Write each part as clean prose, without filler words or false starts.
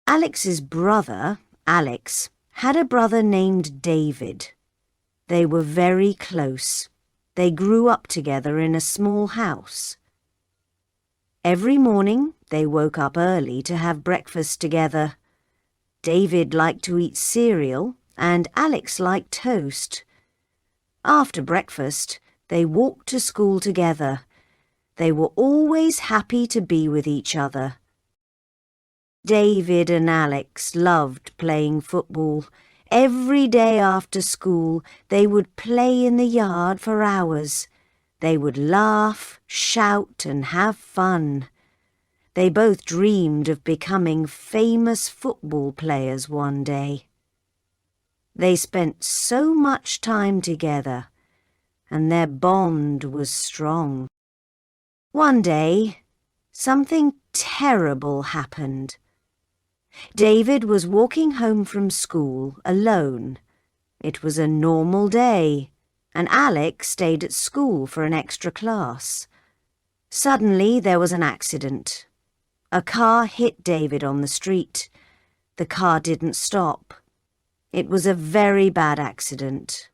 Alex's brother, Alex, had a brother named David. They were very close. They grew up together in a small house. Every morning they woke up early to have breakfast together. David liked to eat cereal and Alex liked toast. After breakfast, they walked to school together. They were always happy to be with each other. David and Alex loved playing football. Every day after school, they would play in the yard for hours. They would laugh, shout, and have fun. They both dreamed of becoming famous football players one day. They spent so much time together, and their bond was strong. One day, something terrible happened. David was walking home from school alone. It was a normal day, and Alex stayed at school for an extra class. Suddenly there was an accident. A car hit David on the street. The car didn't stop. It was a very bad accident.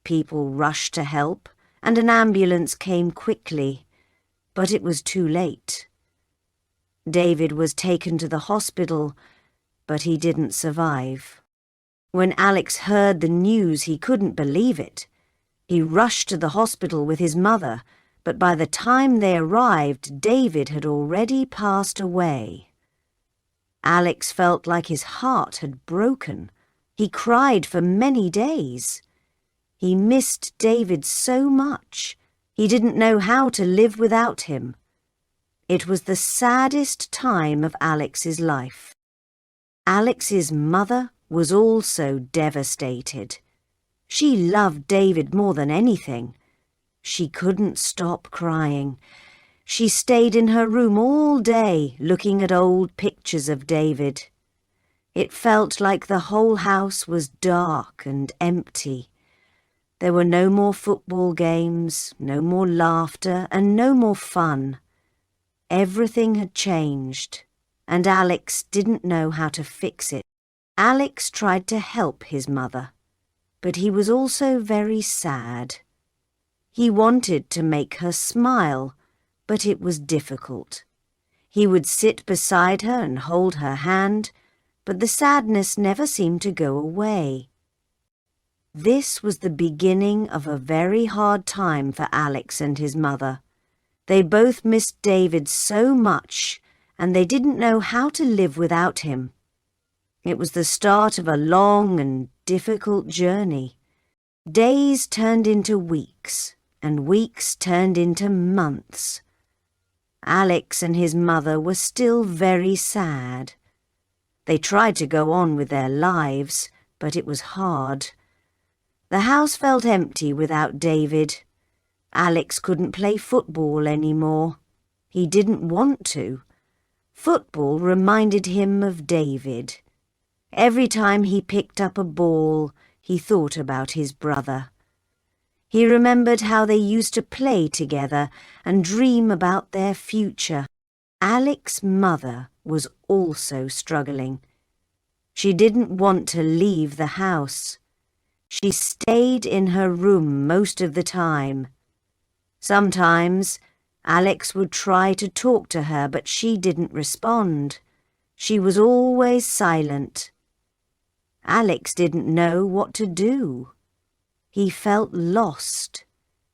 People rushed to help, and an ambulance came quickly, but it was too late. David was taken to the hospital, but he didn't survive. When Alex heard the news, he couldn't believe it. He rushed to the hospital with his mother, but by the time they arrived, David had already passed away. Alex felt like his heart had broken. He cried for many days. He missed David so much. He didn't know how to live without him. It was the saddest time of Alex's life. Alex's mother was also devastated. She loved David more than anything. She couldn't stop crying. She stayed in her room all day looking at old pictures of David. It felt like the whole house was dark and empty. There were no more football games, no more laughter, and no more fun. Everything had changed, and Alex didn't know how to fix it. Alex tried to help his mother, but he was also very sad. He wanted to make her smile, but it was difficult. He would sit beside her and hold her hand, but the sadness never seemed to go away. This was the beginning of a very hard time for Alex and his mother. They both missed David so much, and they didn't know how to live without him. It was the start of a long and difficult journey. Days turned into weeks, and weeks turned into months. Alex and his mother were still very sad. They tried to go on with their lives, but it was hard. The house felt empty without David. Alex couldn't play football anymore. He didn't want to. Football reminded him of David. Every time he picked up a ball, he thought about his brother. He remembered how they used to play together and dream about their future. Alex's mother was also struggling. She didn't want to leave the house. She stayed in her room most of the time. Sometimes Alex would try to talk to her, but she didn't respond. She was always silent. Alex didn't know what to do. He felt lost.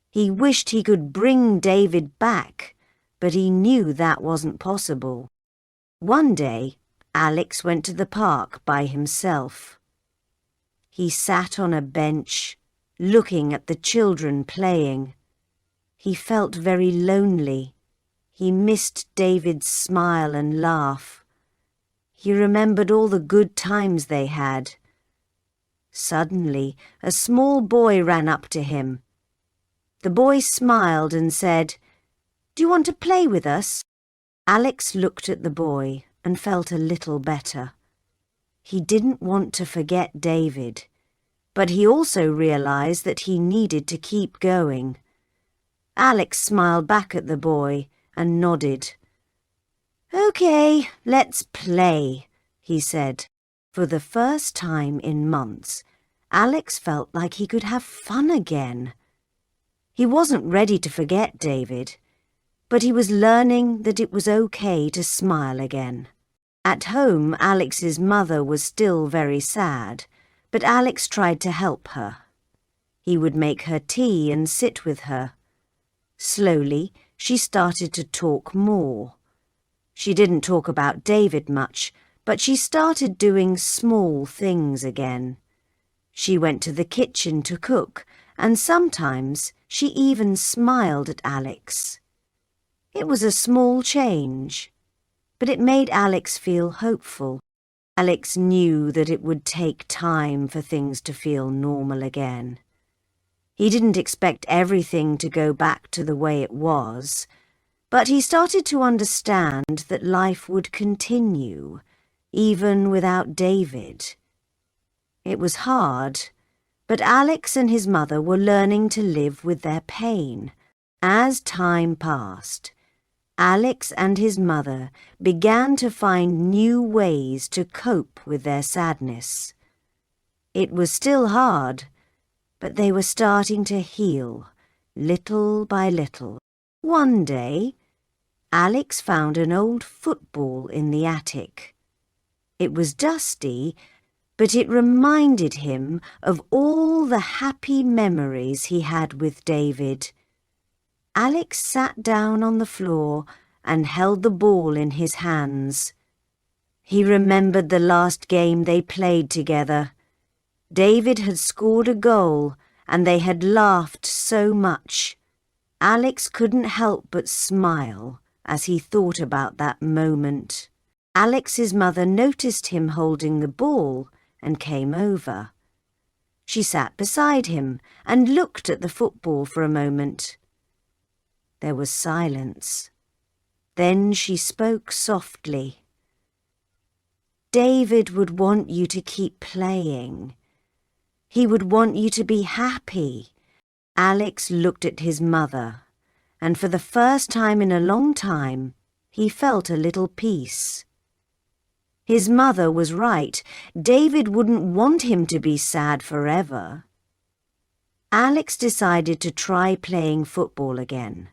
He wished he could bring David back, but he knew that wasn't possible. One day, Alex went to the park by himself. He sat on a bench, looking at the children playing. He felt very lonely. He missed David's smile and laugh. He remembered all the good times they had. Suddenly, a small boy ran up to him. The boy smiled and said, "Do you want to play with us?" Alex looked at the boy and felt a little better. He didn't want to forget David, but he also realized that he needed to keep going. Alex smiled back at the boy and nodded. "Okay, let's play," he said. For the first time in months, Alex felt like he could have fun again. He wasn't ready to forget David, but he was learning that it was okay to smile again. At home, Alex's mother was still very sad, but Alex tried to help her. He would make her tea and sit with her. Slowly, she started to talk more. She didn't talk about David much, but she started doing small things again. She went to the kitchen to cook, and sometimes she even smiled at Alex. It was a small change, but it made Alex feel hopeful. Alex knew that it would take time for things to feel normal again. He didn't expect everything to go back to the way it was, but he started to understand that life would continue, even without David. It was hard, but Alex and his mother were learning to live with their pain. As time passed, Alex and his mother began to find new ways to cope with their sadness. It was still hard, but they were starting to heal, little by little. One day, Alex found an old football in the attic. It was dusty, but it reminded him of all the happy memories he had with David. Alex sat down on the floor and held the ball in his hands. He remembered the last game they played together. David had scored a goal, and they had laughed so much. Alex couldn't help but smile as he thought about that moment. Alex's mother noticed him holding the ball and came over. She sat beside him and looked at the football for a moment. There was silence. Then she spoke softly. "David would want you to keep playing. He would want you to be happy." Alex looked at his mother, and for the first time in a long time, he felt a little peace. His mother was right. David wouldn't want him to be sad forever. Alex decided to try playing football again.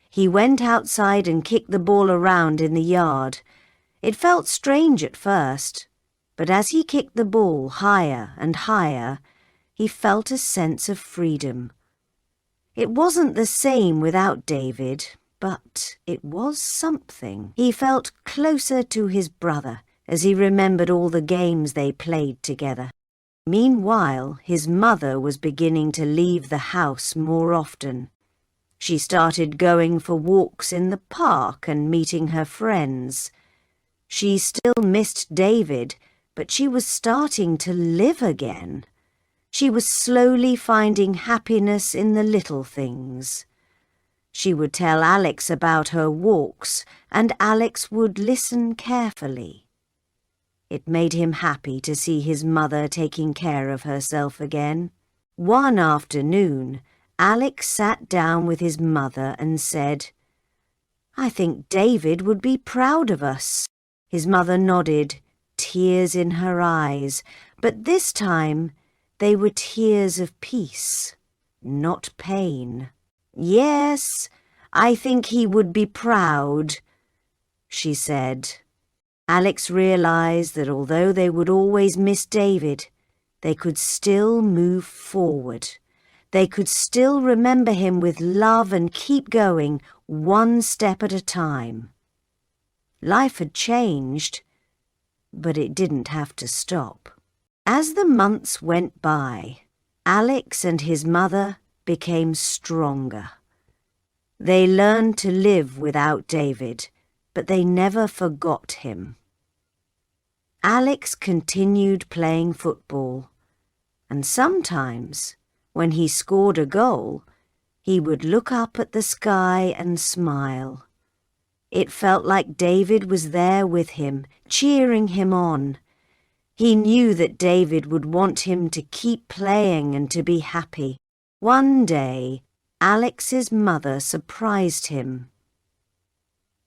He went outside and kicked the ball around in the yard. It felt strange at first, but as he kicked the ball higher and higher, he felt a sense of freedom. It wasn't the same without David, but it was something. He felt closer to his brother as he remembered all the games they played together. Meanwhile, his mother was beginning to leave the house more often. She started going for walks in the park and meeting her friends. She still missed David, but she was starting to live again. She was slowly finding happiness in the little things. She would tell Alex about her walks, and Alex would listen carefully. It made him happy to see his mother taking care of herself again. One afternoon, Alex sat down with his mother and said, "I think David would be proud of us." His mother nodded, tears in her eyes, but this time they were tears of peace, not pain. "Yes, I think he would be proud," she said. Alex realized that although they would always miss David, they could still move forward. They could still remember him with love and keep going, one step at a time. Life had changed, but it didn't have to stop. As the months went by, Alex and his mother became stronger. They learned to live without David, but they never forgot him. Alex continued playing football, and sometimes, when he scored a goal, he would look up at the sky and smile. It felt like David was there with him, cheering him on. He knew that David would want him to keep playing and to be happy. One day, Alex's mother surprised him.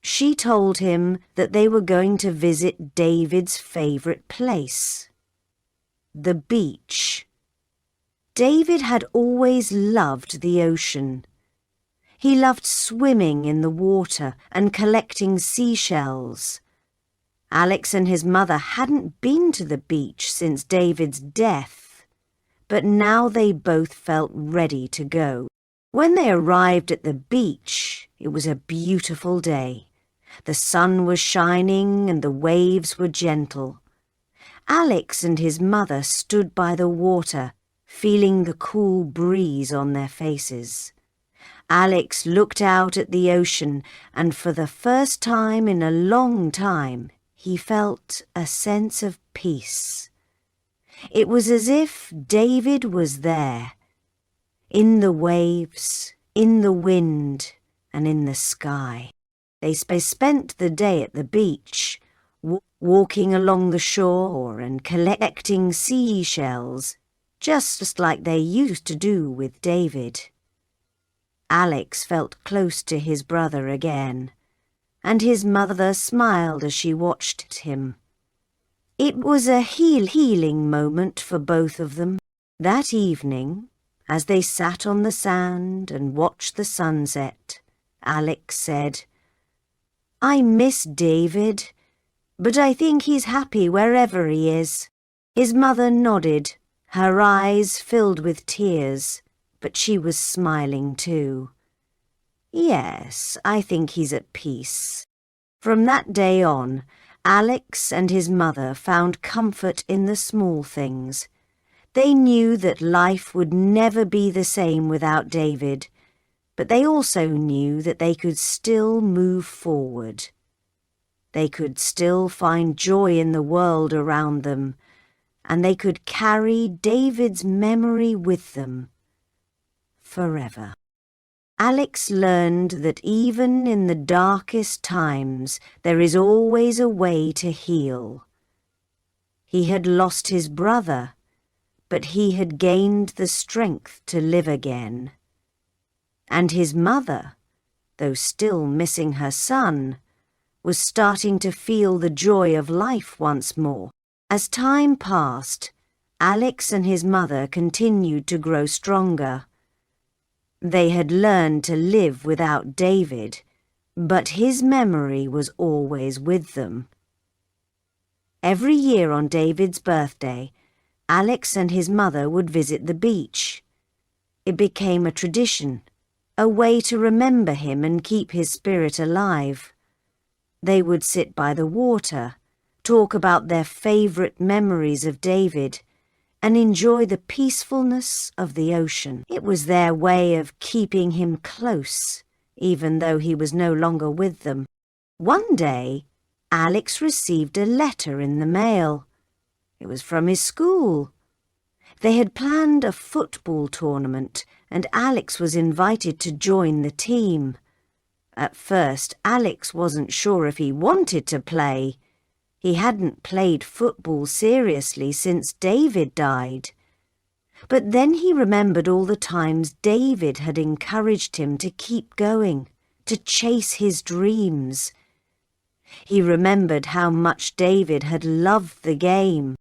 She told him that they were going to visit David's favourite place, the beach. David had always loved the ocean. He loved swimming in the water and collecting seashells. Alex and his mother hadn't been to the beach since David's death, but now they both felt ready to go. When they arrived at the beach, it was a beautiful day. The sun was shining and the waves were gentle. Alex and his mother stood by the water, feeling the cool breeze on their faces. Alex looked out at the ocean, and for the first time in a long time, he felt a sense of peace. It was as if David was there, in the waves, in the wind, and in the sky. They spent the day at the beach, walking along the shore and collecting seashells, just like they used to do with David. Alex felt close to his brother again, and his mother smiled as she watched him. It was a healing moment for both of them. That evening, as they sat on the sand and watched the sunset, Alex said, "I miss David, but I think he's happy wherever he is." His mother nodded, her eyes filled with tears, but she was smiling too. "Yes, I think he's at peace." From that day on, Alex and his mother found comfort in the small things. They knew that life would never be the same without David, but they also knew that they could still move forward. They could still find joy in the world around them, and they could carry David's memory with them forever. Alex learned that even in the darkest times there is always a way to heal. He had lost his brother, but he had gained the strength to live again. And his mother, though still missing her son, was starting to feel the joy of life once more. As time passed, Alex and his mother continued to grow stronger. They had learned to live without David, but his memory was always with them. Every year on David's birthday, Alex and his mother would visit the beach. It became a tradition, a way to remember him and keep his spirit alive. They would sit by the water, talk about their favourite memories of David, and enjoy the peacefulness of the ocean. It was their way of keeping him close, even though he was no longer with them. One day, Alex received a letter in the mail. It was from his school. They had planned a football tournament, and Alex was invited to join the team. At first, Alex wasn't sure if he wanted to play. He hadn't played football seriously since David died. But then he remembered all the times David had encouraged him to keep going, to chase his dreams. He remembered how much David had loved the game.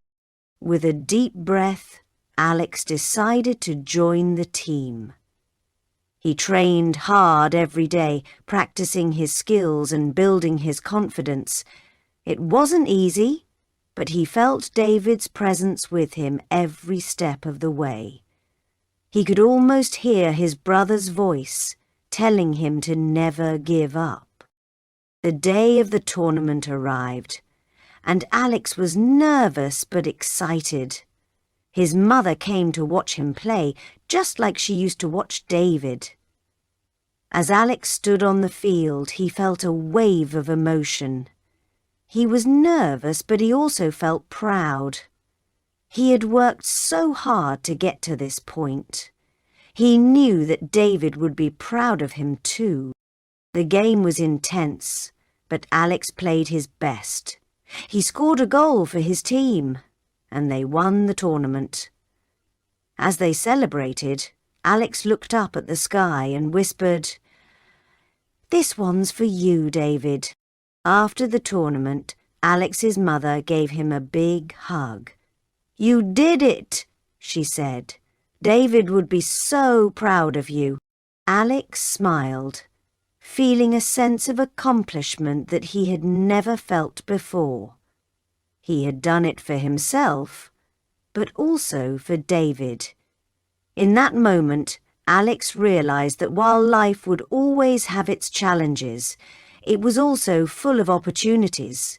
With a deep breath, Alex decided to join the team. He trained hard every day, practicing his skills and building his confidence. It wasn't easy, but he felt David's presence with him every step of the way. He could almost hear his brother's voice telling him to never give up. The day of the tournament arrived, and Alex was nervous but excited. His mother came to watch him play, just like she used to watch David. As Alex stood on the field, he felt a wave of emotion. He was nervous, but he also felt proud. He had worked so hard to get to this point. He knew that David would be proud of him too. The game was intense, but Alex played his best. He scored a goal for his team, and they won the tournament. As they celebrated, Alex looked up at the sky and whispered, "This one's for you, David." After the tournament, Alex's mother gave him a big hug. "You did it," she said. "David would be so proud of you." Alex smiled, feeling a sense of accomplishment that he had never felt before. He had done it for himself, but also for David. In that moment, Alex realized that while life would always have its challenges, it was also full of opportunities.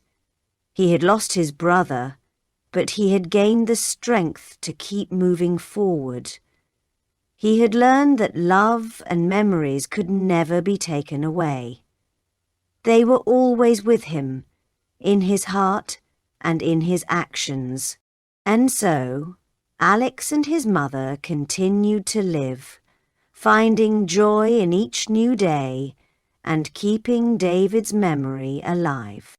He had lost his brother, but he had gained the strength to keep moving forward. He had learned that love and memories could never be taken away. They were always with him, in his heart and in his actions. And so, Alex and his mother continued to live, finding joy in each new day and keeping David's memory alive.